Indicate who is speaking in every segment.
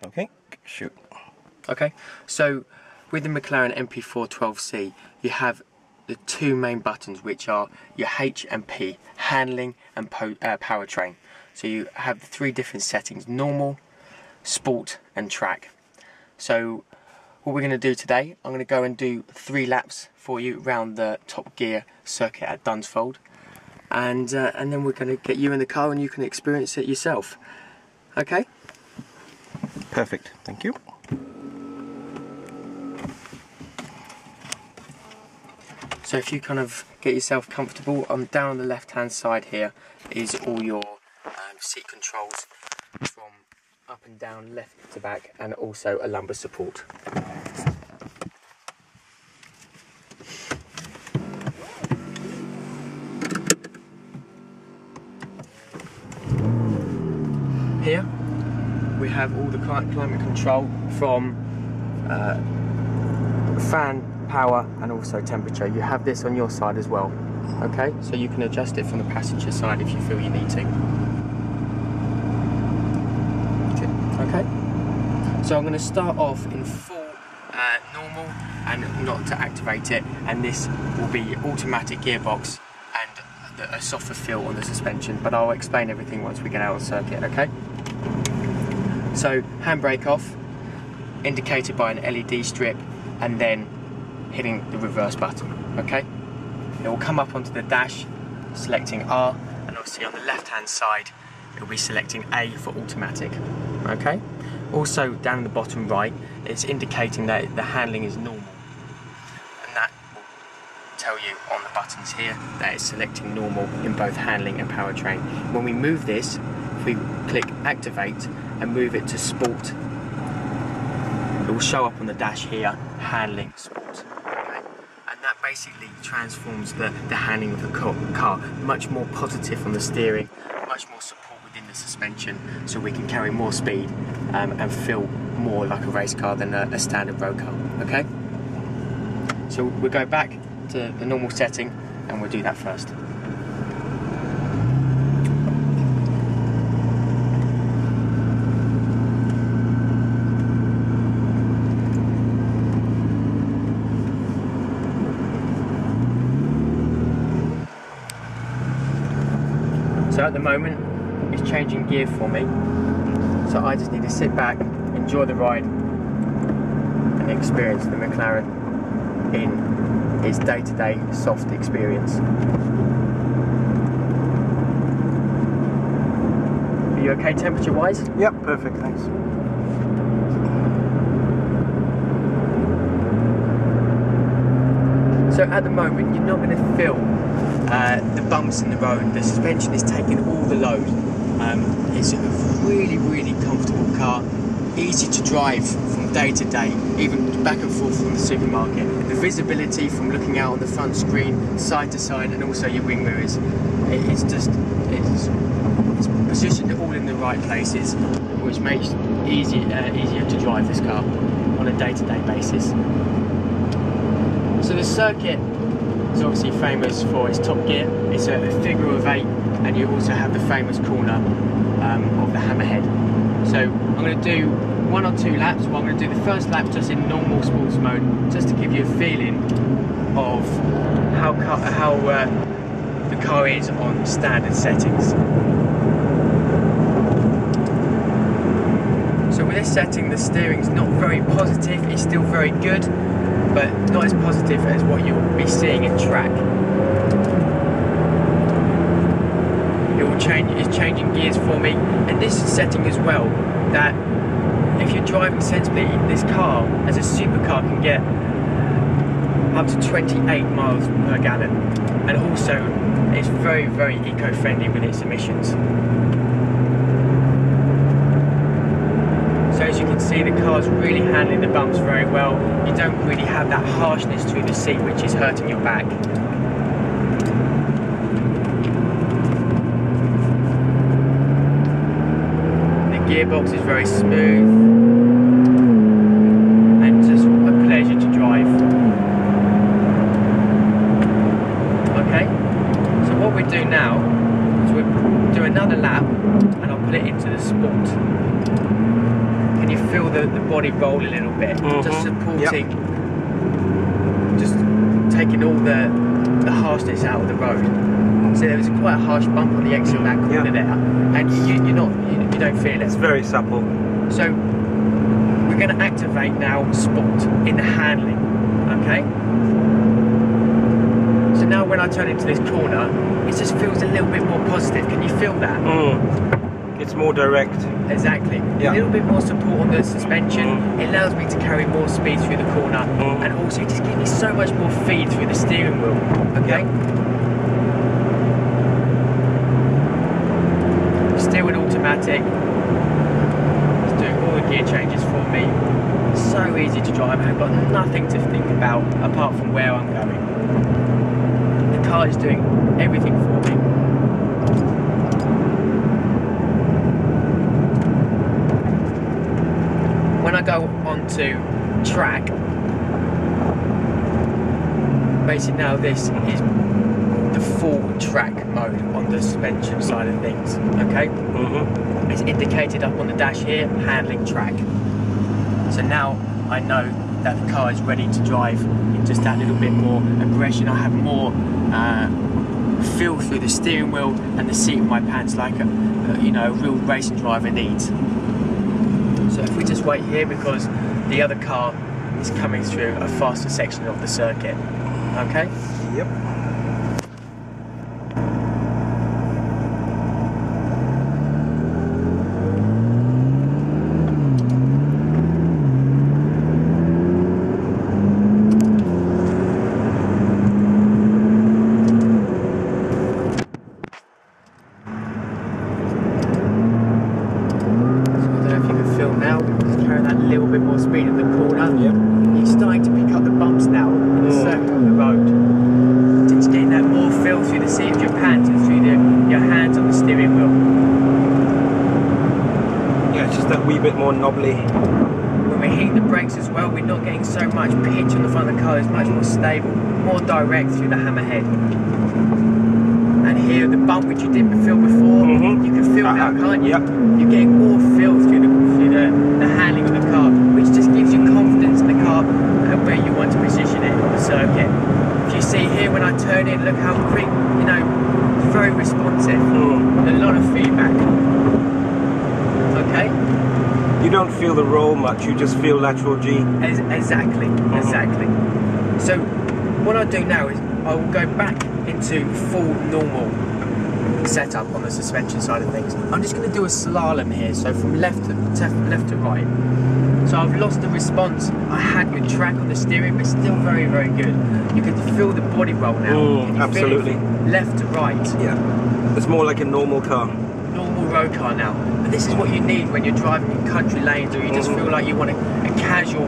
Speaker 1: Okay, shoot.
Speaker 2: Okay, so with the McLaren MP4-12C, you have the two main buttons, which are your H and P, handling and powertrain. So you have the three different settings: normal, sport and track. So what we're going to do today, I'm going to go and do 3 laps for you around the Top Gear circuit at Dunsfold, and then we're going to get you in the car and you can experience it yourself. Okay?
Speaker 1: Perfect, thank you.
Speaker 2: So if you kind of get yourself comfortable, down on the left hand side here is all your seat controls from up and down, left to back, and also a lumbar support. Here we have all the climate control from fan, power and also temperature. You have this on your side as well, okay? So you can adjust it from the passenger side if you feel you need to. Okay, so I'm going to start off in full normal and not to activate it, and this will be automatic gearbox and a softer feel on the suspension, but I'll explain everything once we get out on circuit, okay? So handbrake off, indicated by an LED strip, and then hitting the reverse button, okay? It will come up onto the dash, selecting R, and obviously on the left hand side it will be selecting A for automatic, okay? Also down in the bottom right, it's indicating that the handling is normal, and that will tell you on the buttons here that it's selecting normal in both handling and powertrain. When we move this, if we click activate and move it to sport, it will show up on the dash here, handling sport, okay? And that basically transforms the handling of the car, much more positive on the steering, much more support within the suspension, so we can carry more speed and feel more like a race car than a standard road car, okay? So we'll go back to the normal setting and we'll do that first. So at the moment, it's changing gear for me. So I just need to sit back, enjoy the ride, and experience the McLaren in its day-to-day soft experience. Are you okay temperature-wise?
Speaker 1: Yep, perfect, thanks.
Speaker 2: So at the moment, you're not going to feel the bumps in the road. The suspension is taking all the load. It's a really, really comfortable car, easy to drive from day to day, even back and forth from the supermarket. The visibility from looking out on the front screen, side to side, and also your wing mirrors, it's positioned all in the right places, which makes it easier to drive this car on a day-to-day basis. So the circuit is obviously famous for its top gear. It's a figure of 8, and you also have the famous corner of the hammerhead. So I'm going to do 1 or 2 laps. Well, I'm going to do the first lap just in normal sports mode, just to give you a feeling of how the car is on standard settings. So with this setting, the steering's not very positive. It's still very good, but not as positive as what you'll be seeing in track. It's changing gears for me, and this setting as well, that if you're driving sensibly, this car as a supercar can get up to 28 miles per gallon, and also it's very, very eco-friendly with its emissions. So as you can see, the car's really handling the bumps very well. You don't really have that harshness through the seat which is hurting your back. Gearbox is very smooth and just a pleasure to drive. Okay, so what we do now is we'll do another lap and I'll put it into the sport. Can you feel body roll a little bit, just supporting, just taking all the harshness out of the road. So there was quite a harsh bump on the exit of that corner there, and you don't feel it.
Speaker 1: It's very supple.
Speaker 2: So we're going to activate now sport in the handling, okay? So now when I turn into this corner, it just feels a little bit more positive. Can you feel that?
Speaker 1: It's more direct.
Speaker 2: Exactly. A little bit more support on the suspension. It allows me to carry more speed through the corner, and also it just gives me so much more feed through the steering wheel, okay? Still an automatic. It's doing all the gear changes for me. So easy to drive. I've got nothing to think about apart from where I'm going. The car is doing everything for me. When I go onto track, basically now this is the full track mode on the suspension side of things, okay? It's indicated up on the dash here, handling track. So now I know that the car is ready to drive in just that little bit more aggression. I have more feel through the steering wheel and the seat of my pants, like a real racing driver needs. So if we just wait here, because the other car is coming through a faster section of the circuit, okay?
Speaker 1: Yep.
Speaker 2: Speed of the corner. You're starting to pick up the bumps now in the circle of the road. It's getting that more feel through the seat of your pants and through your hands on the steering wheel.
Speaker 1: Yeah, it's just that wee bit more knobbly.
Speaker 2: When we're hitting the brakes as well, we're not getting so much pitch on the front of the car. It's much more stable, more direct through the hammerhead. And here, the bump which you didn't feel before, you can feel now, can't you? You're getting more feel through the handling of the car, which just gives you confidence in the car and where you want to position it on the circuit. If you see here, when I turn in, look how quick, very responsive, a lot of feedback. Okay?
Speaker 1: You don't feel the roll much, you just feel lateral G.
Speaker 2: Exactly. So what I do now is I will go back into full normal setup on the suspension side of things. I'm just going to do a slalom here, so from left to right. So I've lost the response I had with track on the steering, but still very, very good. You can feel the body roll now.
Speaker 1: Absolutely.
Speaker 2: Left to right.
Speaker 1: Yeah. It's more like a normal car.
Speaker 2: Normal road car now. But this is what you need when you're driving in country lanes, or you just feel like you want a casual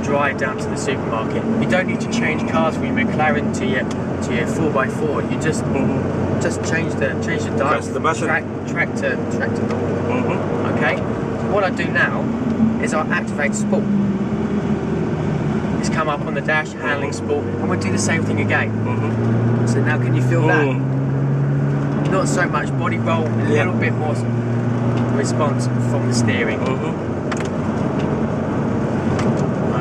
Speaker 2: drive down to the supermarket. You don't need to change cars from your McLaren to your 4x4. You just change the dial.
Speaker 1: Press the button.
Speaker 2: Track to normal. Okay. So what I do now is I activate sport. It's come up on the dash, handling sport, and we'll do the same thing again. So now, can you feel that? Not so much body roll, a little bit more response from the steering.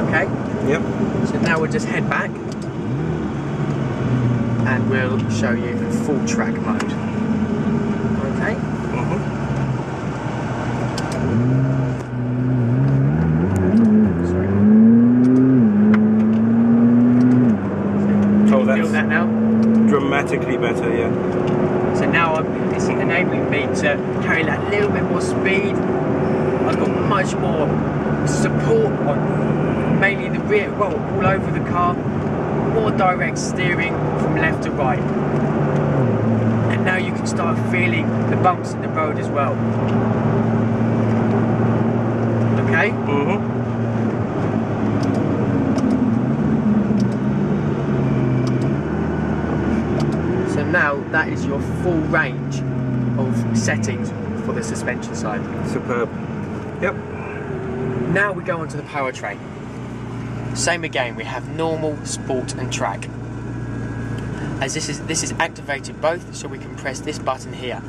Speaker 2: Okay. Yep. So now we'll just head back, and we'll show you full track mode. Okay.
Speaker 1: So that's
Speaker 2: feel that now?
Speaker 1: Dramatically better, yeah.
Speaker 2: So now it's enabling me to carry that little bit more speed. I've got much more support on mainly the rear, well, all over the car. More direct steering from left to right. And now you can start feeling the bumps in the road as well. Okay? So now that is your full range of settings for the suspension side.
Speaker 1: Superb. Yep.
Speaker 2: Now we go on to the powertrain. Same again, we have normal, sport and track. As this is activated both, so we can press this button here.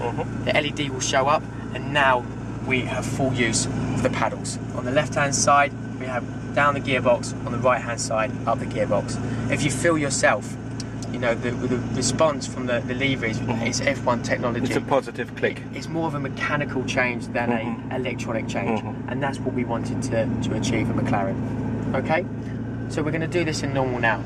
Speaker 2: The LED will show up, and now we have full use of the paddles. On the left hand side we have down the gearbox, on the right hand side up the gearbox. If you feel yourself, you know, the response from the levers is F1 technology.
Speaker 1: It's a positive click.
Speaker 2: It's more of a mechanical change than an electronic change, and that's what we wanted to achieve in McLaren. Okay, so we're going to do this in normal now.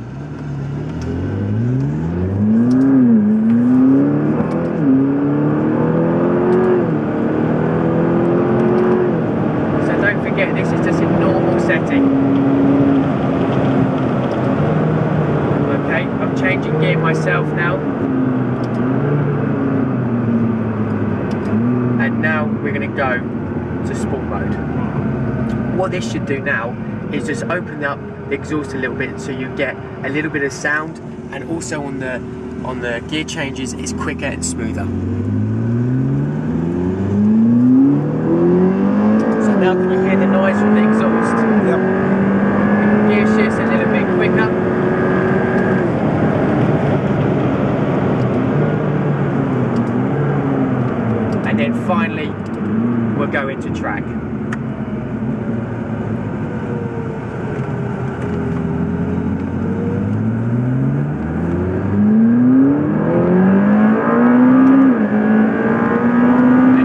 Speaker 2: So don't forget, this is just in normal setting. I'm changing gear myself now, and now we're going to go to sport mode. What this should do now is just open up the exhaust a little bit so you get a little bit of sound, and also on the gear changes it's quicker and smoother. So now can you hear the noise from the exhaust?
Speaker 1: Yep.
Speaker 2: The gear shifts a little bit quicker. And then finally, we'll go into track. And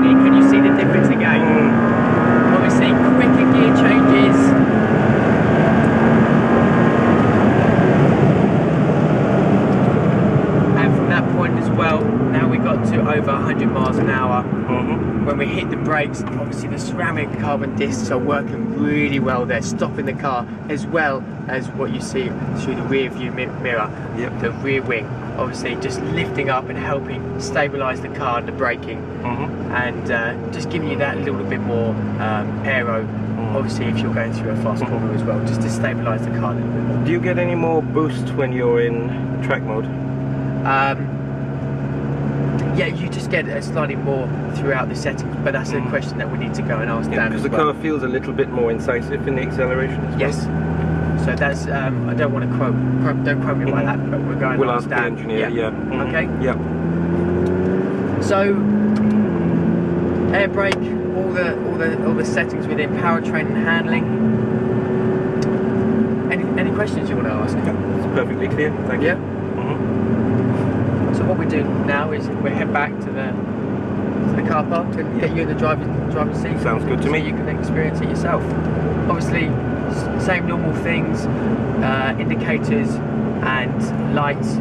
Speaker 2: then can you see the difference again? Obviously, quicker gear changes. And from that point as well, now we got to over 100 miles an hour. When we hit the brakes, obviously the ceramic carbon discs are working really well. They're stopping the car, as well as what you see through the rear view mirror.
Speaker 1: Yep.
Speaker 2: The rear wing, obviously just lifting up and helping stabilise the car and the braking, and just giving you that little bit more aero. Obviously, if you're going through a fast corner as well, just to stabilise the car a little bit more.
Speaker 1: Do you get any more boost when you're in track mode?
Speaker 2: Yeah, you just get slightly more throughout the settings, but that's a question that we need to go and ask Dan.
Speaker 1: Because the car feels a little bit more incisive in the acceleration as well.
Speaker 2: Yes. So that's I don't want to don't quote me by that, but we're going.
Speaker 1: We'll
Speaker 2: to
Speaker 1: ask the
Speaker 2: Dan.
Speaker 1: engineer. Yeah.
Speaker 2: Okay.
Speaker 1: Yep.
Speaker 2: So air brake, all the settings within powertrain and handling. Any questions you want to ask?
Speaker 1: Yeah, it's perfectly clear. Thank you.
Speaker 2: So what we do now is we head back to the car park and get you in the driver's seat.
Speaker 1: Sounds good to me.
Speaker 2: So you can experience it yourself. Obviously, same normal things, indicators and lights,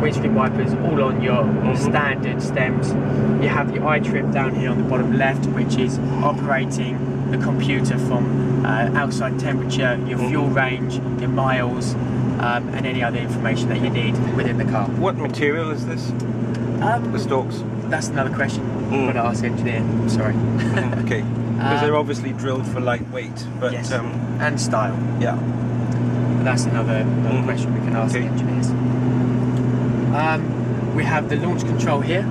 Speaker 2: windscreen wipers, all on your standard stems. You have your iTrim down here on the bottom left, which is operating the computer from outside temperature, your fuel range, your miles, and any other information that you need within the car.
Speaker 1: What material is this? The stalks?
Speaker 2: That's another question. I'm going to ask the engineer. I'm sorry.
Speaker 1: Okay. Because they're obviously drilled for lightweight, but
Speaker 2: yes, and style.
Speaker 1: Yeah.
Speaker 2: But that's another question we can ask the engineers. We have the launch control here,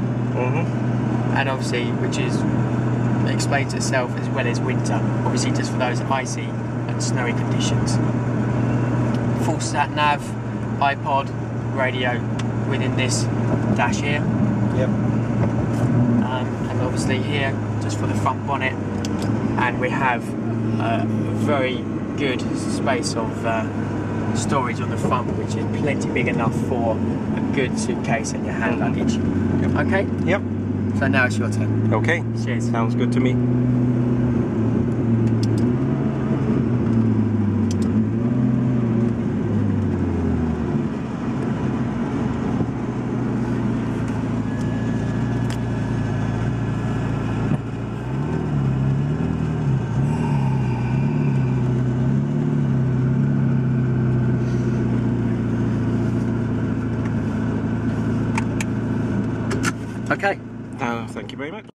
Speaker 2: and obviously, which explains itself as well as winter. Obviously, just for those icy and snowy conditions. Full sat nav, iPod, radio within this dash here.
Speaker 1: Yep.
Speaker 2: And obviously here, just for the front bonnet, and we have a very good space of storage on the front, which is plenty big enough for a good suitcase and your hand luggage. Yep. Okay?
Speaker 1: Yep.
Speaker 2: So now it's your turn.
Speaker 1: Okay.
Speaker 2: Cheers.
Speaker 1: Sounds good to me.
Speaker 2: Okay.
Speaker 1: Thank you very much.